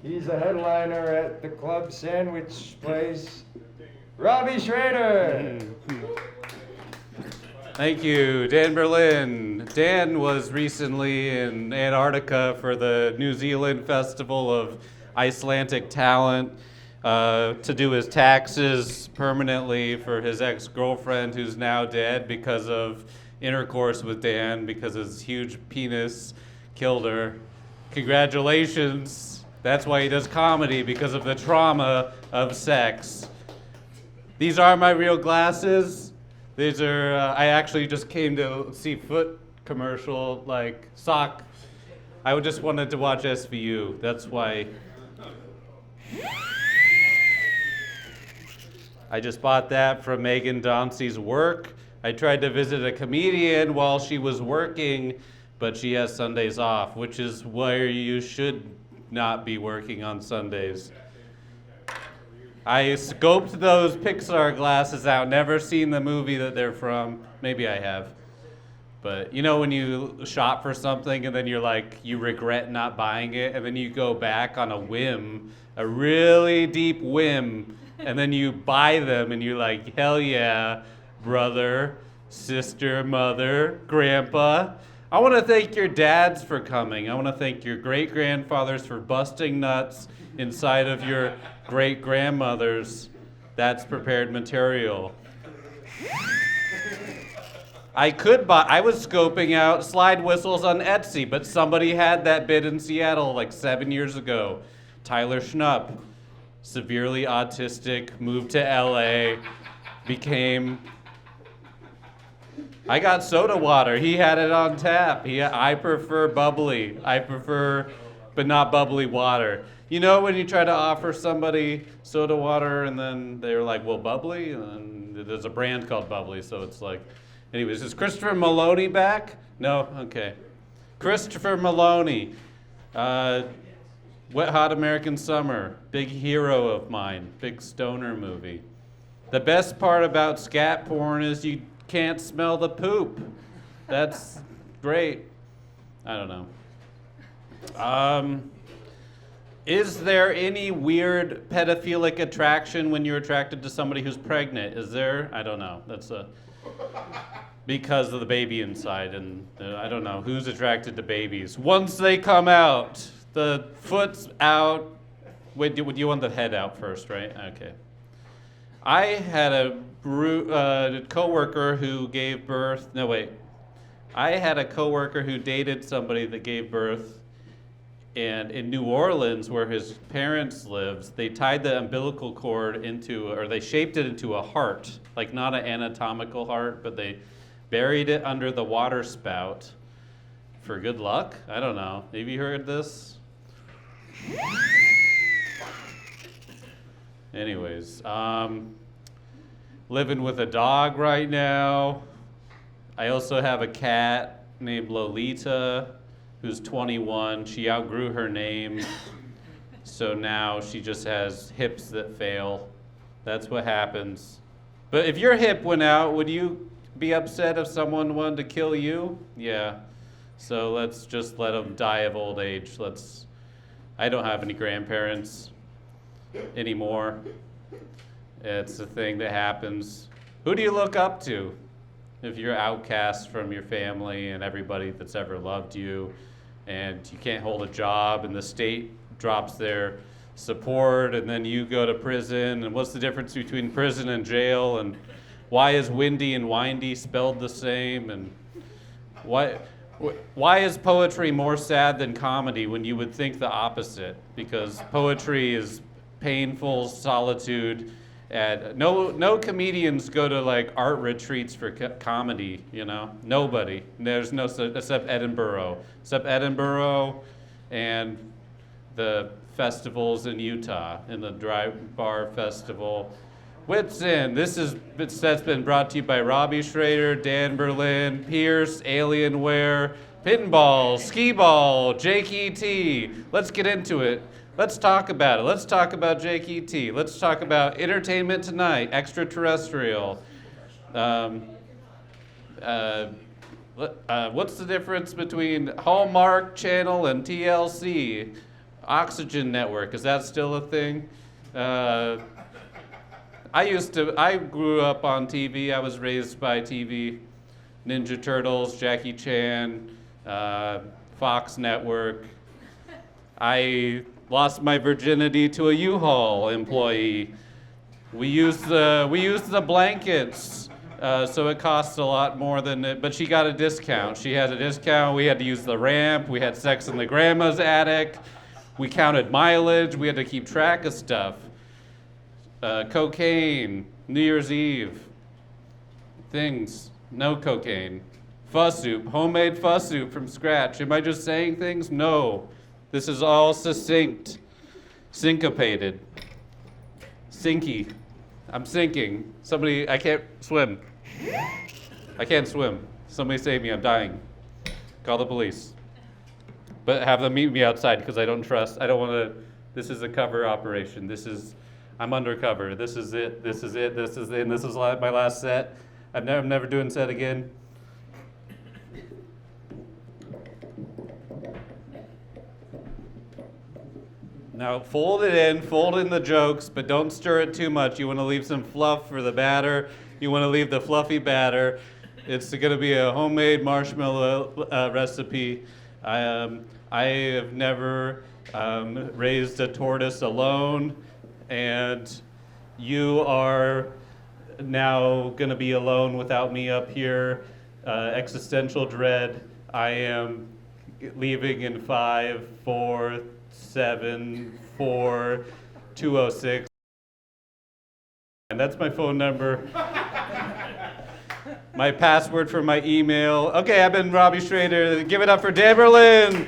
He's a headliner at the club sandwich place. Robbie Schroeder! Thank you, Dan Berlyn. Dan was recently in Antarctica for the New Zealand Festival of Icelandic Talent to do his taxes permanently for his ex-girlfriend who's now dead because of intercourse with Dan because his huge penis killed her. Congratulations. That's why he does comedy, because of the trauma of sex. These are my real glasses. These are, I actually just came to see Foot commercial, like sock. I just wanted to watch SVU. That's why. I just bought that from Megan Dauncey's work. I tried to visit a comedian while she was working, but she has Sundays off, which is where you should not be working on Sundays. I scoped those Pixar glasses out, never seen the movie that they're from. Maybe I have. But you know when you shop for something and then you're like, you regret not buying it, and then you go back on a whim, a really deep whim, and then you buy them and you're like, hell yeah, brother, sister, mother, grandpa. I want to thank your dads for coming. I want to thank your great-grandfathers for busting nuts inside of your great-grandmothers. That's prepared material. I was scoping out slide whistles on Etsy, but somebody had that bit in Seattle like 7 years ago. Tyler Schnupp, severely autistic, moved to LA, became... I got soda water. He had it on tap. I prefer bubbly. But not bubbly water. You know when you try to offer somebody soda water and then they're like, well, bubbly? And there's a brand called Bubbly, so it's like... Anyways, is Christopher Maloney back? No? Okay. Christopher Maloney. Wet Hot American Summer. Big hero of mine. Big stoner movie. The best part about scat porn is you can't smell the poop. That's great. I don't know. Is there any weird pedophilic attraction when you're attracted to somebody who's pregnant? Is there? I don't know. Because of the baby inside, and I don't know who's attracted to babies. Once they come out, the foot's out. Wait, do you want the head out first, right? Okay. I had a coworker who gave birth. No, wait. I had a coworker who dated somebody that gave birth, and in New Orleans, where his parents lived, they tied the umbilical cord they shaped it into a heart, like not an anatomical heart, but they buried it under the water spout for good luck. I don't know. Have you heard this? Anyways, living with a dog right now. I also have a cat named Lolita, who's 21. She outgrew her name, so now she just has hips that fail. That's what happens. But if your hip went out, would you be upset if someone wanted to kill you? Yeah. So let's just let them die of old age. I don't have any grandparents anymore. It's a thing that happens. Who do you look up to if you're outcast from your family and everybody that's ever loved you, and you can't hold a job and the state drops their support and then you go to prison? And what's the difference between prison and jail? And why is windy and windy spelled the same? And why is poetry more sad than comedy when you would think the opposite? Because poetry is painful solitude, and no comedians go to like art retreats for comedy, you know? Nobody. There's no, except Edinburgh and the festivals in Utah, in the Dry Bar Festival. Whit's in. That's been brought to you by Robbie Schroeder, Dan Berlyn, Pierce, Alienware, Pinball, Skee-Ball, Jake E.T. Let's get into it. Let's talk about it. Let's talk about Jake E.T. Let's talk about Entertainment Tonight, Extraterrestrial. What's the difference between Hallmark Channel and TLC? Oxygen Network, is that still a thing? I grew up on TV. I was raised by TV. Ninja Turtles, Jackie Chan, Fox Network. I lost my virginity to a U-Haul employee. We used the blankets, so it cost a lot more than it, but she got a discount. She had a discount. We had to use the ramp. We had sex in the grandma's attic. We counted mileage. We had to keep track of stuff. Cocaine, New Year's Eve, things, no cocaine. Pho soup, homemade pho soup from scratch. Am I just saying things? No. This is all succinct, syncopated, sinky. I'm sinking. Somebody, I can't swim. I can't swim. Somebody save me, I'm dying. Call the police. But have them meet me outside because I don't want to, this is a cover operation. I'm undercover. This is it, and this is my last set. I'm never doing set again. Now fold in the jokes, but don't stir it too much. You want to leave some fluff for the batter. You want to leave the fluffy batter. It's going to be a homemade marshmallow recipe. I have never raised a tortoise alone, and you are now going to be alone without me up here. Existential dread. I am leaving in 5, 4, 7, 4, 206. And that's my phone number. My password for my email. Okay, I've been Robbie Schroeder. Give it up for Dan Berlyn.